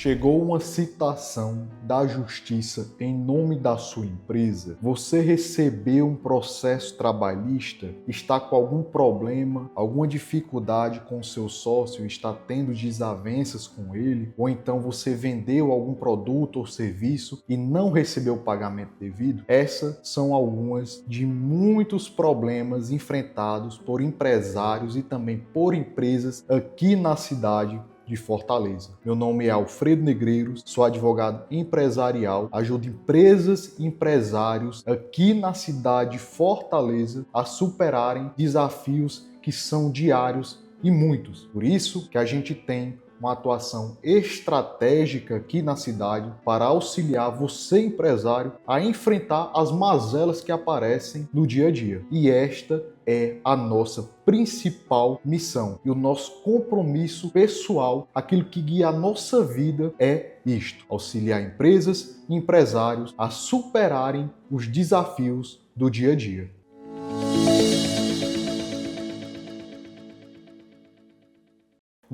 Chegou uma citação da justiça em nome da sua empresa? Você recebeu um processo trabalhista? Está com algum problema, alguma dificuldade com o seu sócio, está tendo desavenças com ele? Ou então você vendeu algum produto ou serviço e não recebeu o pagamento devido? Essas são algumas de muitos problemas enfrentados por empresários e também por empresas aqui na cidade de Fortaleza. Meu nome é Alfredo Negreiros, sou advogado empresarial, ajudo empresas e empresários aqui na cidade de Fortaleza a superarem desafios que são diários e muitos. Por isso que a gente tem uma atuação estratégica aqui na cidade para auxiliar você, empresário, a enfrentar as mazelas que aparecem no dia a dia. E esta é a nossa principal missão e o nosso compromisso pessoal, aquilo que guia a nossa vida é isto: auxiliar empresas e empresários a superarem os desafios do dia a dia.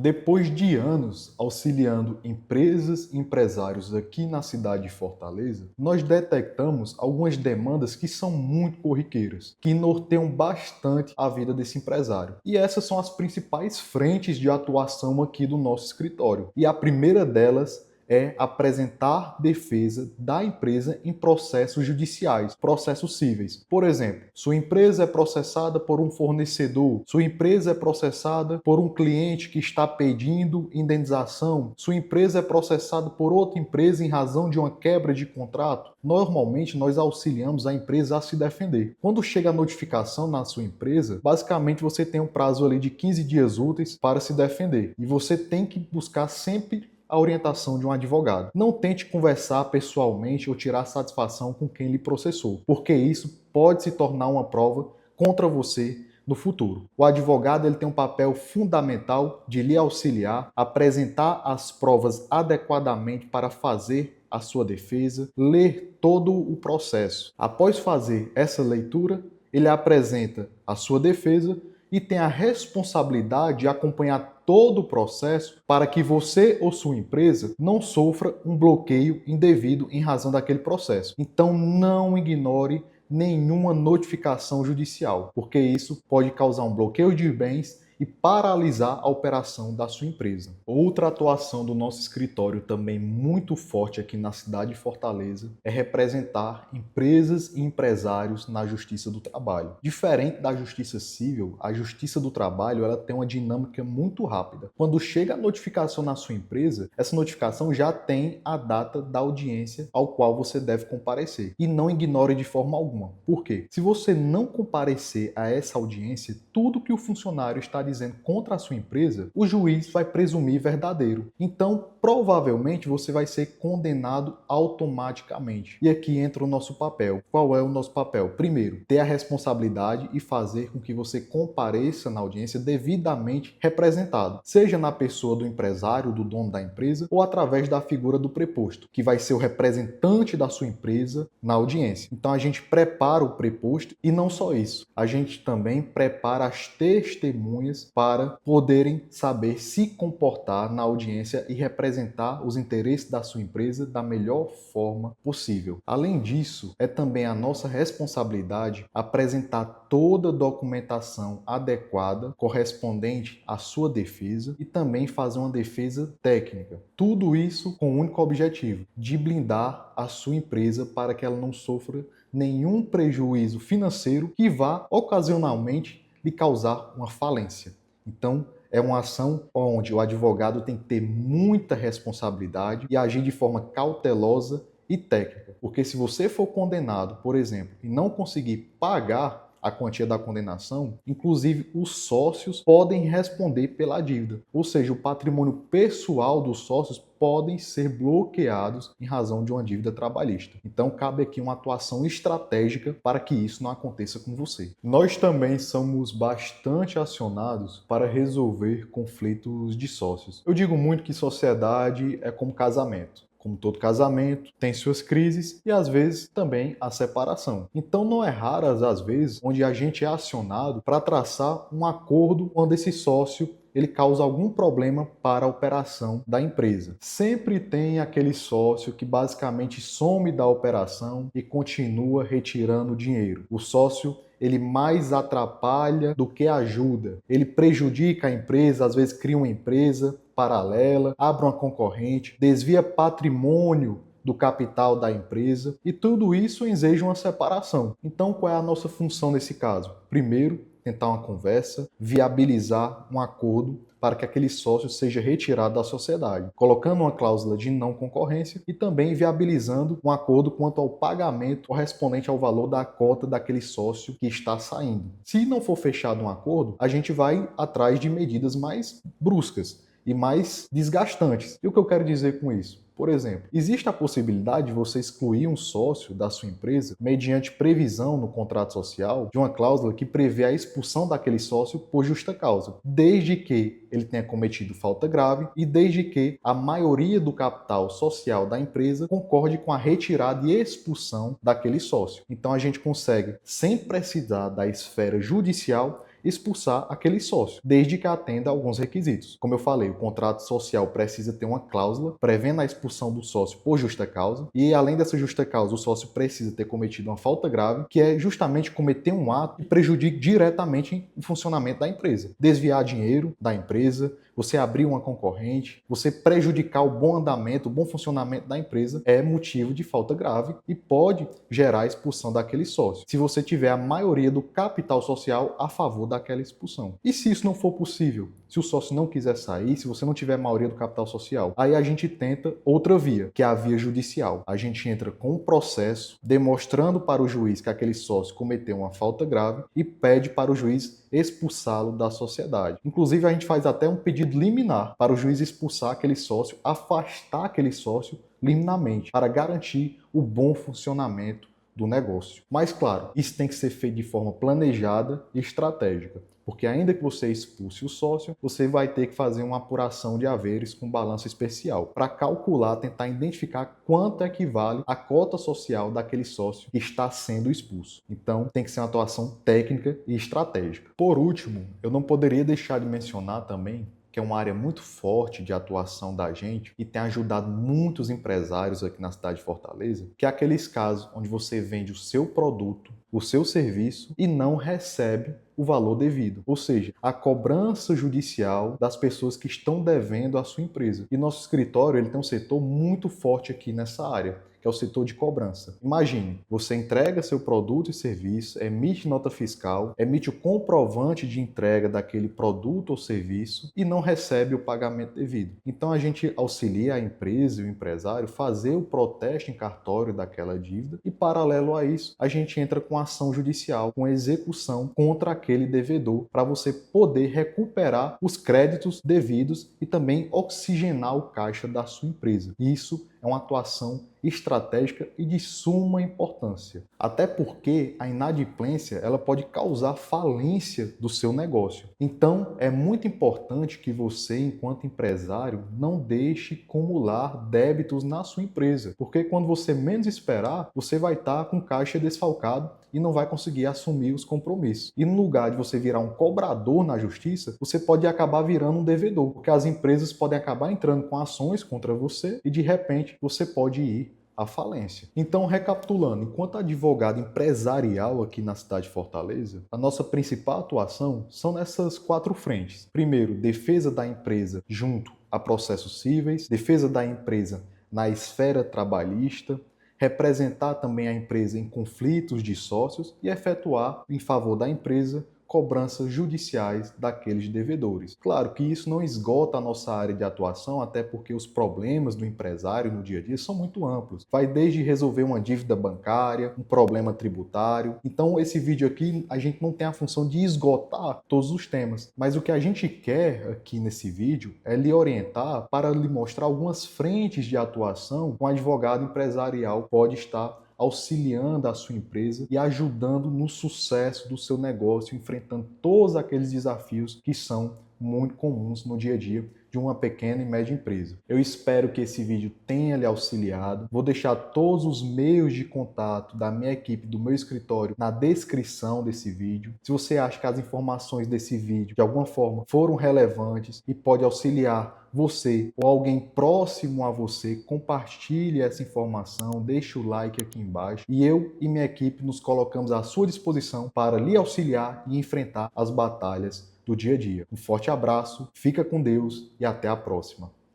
Depois de anos auxiliando empresas e empresários aqui na cidade de Fortaleza, nós detectamos algumas demandas que são muito corriqueiras, que norteiam bastante a vida desse empresário. E essas são as principais frentes de atuação aqui do nosso escritório. E a primeira delas é apresentar defesa da empresa em processos judiciais, processos cíveis. Por exemplo, sua empresa é processada por um fornecedor, sua empresa é processada por um cliente que está pedindo indenização, sua empresa é processada por outra empresa em razão de uma quebra de contrato. Normalmente, nós auxiliamos a empresa a se defender. Quando chega a notificação na sua empresa, basicamente você tem um prazo ali de 15 dias úteis para se defender. E você tem que buscar sempre a orientação de um advogado. Não tente conversar pessoalmente ou tirar satisfação com quem lhe processou, porque isso pode se tornar uma prova contra você no futuro. O advogado ele tem um papel fundamental de lhe auxiliar, apresentar as provas adequadamente para fazer a sua defesa, ler todo o processo. Após fazer essa leitura, ele apresenta a sua defesa e tem a responsabilidade de acompanhar todo o processo para que você ou sua empresa não sofra um bloqueio indevido em razão daquele processo. Então não ignore nenhuma notificação judicial, porque isso pode causar um bloqueio de bens e paralisar a operação da sua empresa. Outra atuação do nosso escritório também muito forte aqui na cidade de Fortaleza é representar empresas e empresários na Justiça do Trabalho. Diferente da Justiça Civil, a Justiça do Trabalho ela tem uma dinâmica muito rápida. Quando chega a notificação na sua empresa, essa notificação já tem a data da audiência ao qual você deve comparecer. E não ignore de forma alguma. Por quê? Se você não comparecer a essa audiência, tudo que o funcionário está dizendo contra a sua empresa, o juiz vai presumir verdadeiro. Então, provavelmente você vai ser condenado automaticamente. E aqui entra o nosso papel. Qual é o nosso papel? Primeiro, ter a responsabilidade e fazer com que você compareça na audiência devidamente representado, seja na pessoa do empresário, do dono da empresa, ou através da figura do preposto, que vai ser o representante da sua empresa na audiência. Então, a gente prepara o preposto e não só isso, a gente também prepara as testemunhas para poderem saber se comportar na audiência e representar os interesses da sua empresa da melhor forma possível. Além disso, é também a nossa responsabilidade apresentar toda a documentação adequada correspondente à sua defesa e também fazer uma defesa técnica. Tudo isso com o único objetivo de blindar a sua empresa para que ela não sofra nenhum prejuízo financeiro que vá ocasionalmente lhe causar uma falência. Então, é uma ação onde o advogado tem que ter muita responsabilidade e agir de forma cautelosa e técnica. Porque se você for condenado, por exemplo, e não conseguir pagar a quantia da condenação, inclusive os sócios podem responder pela dívida. Ou seja, o patrimônio pessoal dos sócios podem ser bloqueados em razão de uma dívida trabalhista. Então, cabe aqui uma atuação estratégica para que isso não aconteça com você. Nós também somos bastante acionados para resolver conflitos de sócios. Eu digo muito que sociedade é como casamento. Como todo casamento, tem suas crises e às vezes também a separação. Então não é raras as vezes onde a gente é acionado para traçar um acordo quando esse sócio ele causa algum problema para a operação da empresa. Sempre tem aquele sócio que basicamente some da operação e continua retirando dinheiro. O sócio ele mais atrapalha do que ajuda. Ele prejudica a empresa, às vezes cria uma empresa paralela, abre uma concorrente, desvia patrimônio do capital da empresa e tudo isso exige uma separação. Então, qual é a nossa função nesse caso? Primeiro, tentar uma conversa, viabilizar um acordo para que aquele sócio seja retirado da sociedade, colocando uma cláusula de não concorrência e também viabilizando um acordo quanto ao pagamento correspondente ao valor da cota daquele sócio que está saindo. Se não for fechado um acordo, a gente vai atrás de medidas mais bruscas e mais desgastantes. E o que eu quero dizer com isso? Por exemplo, existe a possibilidade de você excluir um sócio da sua empresa mediante previsão no contrato social de uma cláusula que prevê a expulsão daquele sócio por justa causa, desde que ele tenha cometido falta grave e desde que a maioria do capital social da empresa concorde com a retirada e expulsão daquele sócio. Então a gente consegue, sem precisar da esfera judicial, expulsar aquele sócio, desde que atenda a alguns requisitos. Como eu falei, o contrato social precisa ter uma cláusula prevendo a expulsão do sócio por justa causa e, além dessa justa causa, o sócio precisa ter cometido uma falta grave, que é justamente cometer um ato que prejudique diretamente o funcionamento da empresa. Desviar dinheiro da empresa, você abrir uma concorrente, você prejudicar o bom andamento, o bom funcionamento da empresa é motivo de falta grave e pode gerar a expulsão daquele sócio, se você tiver a maioria do capital social a favor daquela expulsão. E se isso não for possível? Se o sócio não quiser sair, se você não tiver a maioria do capital social, aí a gente tenta outra via, que é a via judicial. A gente entra com um processo demonstrando para o juiz que aquele sócio cometeu uma falta grave e pede para o juiz expulsá-lo da sociedade. Inclusive, a gente faz até um pedido liminar para o juiz expulsar aquele sócio, afastar aquele sócio liminarmente, para garantir o bom funcionamento do negócio. Mas, claro, isso tem que ser feito de forma planejada e estratégica, porque ainda que você expulse o sócio, você vai ter que fazer uma apuração de haveres com balanço especial, para calcular, tentar identificar quanto equivale a cota social daquele sócio que está sendo expulso. Então, tem que ser uma atuação técnica e estratégica. Por último, eu não poderia deixar de mencionar também que é uma área muito forte de atuação da gente e tem ajudado muitos empresários aqui na cidade de Fortaleza, que é aqueles casos onde você vende o seu produto, o seu serviço e não recebe o valor devido, ou seja, a cobrança judicial das pessoas que estão devendo à sua empresa. E nosso escritório ele tem um setor muito forte aqui nessa área, que é o setor de cobrança. Imagine, você entrega seu produto e serviço, emite nota fiscal, emite o comprovante de entrega daquele produto ou serviço e não recebe o pagamento devido. Então a gente auxilia a empresa e o empresário fazer o protesto em cartório daquela dívida e, paralelo a isso, a gente entra com ação judicial, com execução contra aquele devedor, para você poder recuperar os créditos devidos e também oxigenar o caixa da sua empresa. Isso é uma atuação estratégica e de suma importância. Até porque a inadimplência ela pode causar falência do seu negócio. Então, é muito importante que você, enquanto empresário, não deixe acumular débitos na sua empresa. Porque quando você menos esperar, você vai estar com caixa desfalcado e não vai conseguir assumir os compromissos. E no lugar de você virar um cobrador na justiça, você pode acabar virando um devedor, porque as empresas podem acabar entrando com ações contra você e de repente você pode ir à falência. Então, recapitulando, enquanto advogado empresarial aqui na cidade de Fortaleza, a nossa principal atuação são nessas 4 frentes. Primeiro, defesa da empresa junto a processos cíveis, defesa da empresa na esfera trabalhista, representar também a empresa em conflitos de sócios e efetuar em favor da empresa cobranças judiciais daqueles devedores. Claro que isso não esgota a nossa área de atuação, até porque os problemas do empresário no dia a dia são muito amplos. Vai desde resolver uma dívida bancária, um problema tributário. Então, esse vídeo aqui, a gente não tem a função de esgotar todos os temas, mas o que a gente quer aqui nesse vídeo é lhe orientar para lhe mostrar algumas frentes de atuação que um advogado empresarial pode estar auxiliando a sua empresa e ajudando no sucesso do seu negócio, enfrentando todos aqueles desafios que são muito comuns no dia a dia de uma pequena e média empresa. Eu espero que esse vídeo tenha lhe auxiliado. Vou deixar todos os meios de contato da minha equipe, do meu escritório, na descrição desse vídeo. Se você acha que as informações desse vídeo, de alguma forma, foram relevantes e pode auxiliar você ou alguém próximo a você, compartilhe essa informação, deixe o like aqui embaixo e eu e minha equipe nos colocamos à sua disposição para lhe auxiliar e enfrentar as batalhas do dia a dia. Um forte abraço, fica com Deus e até a próxima.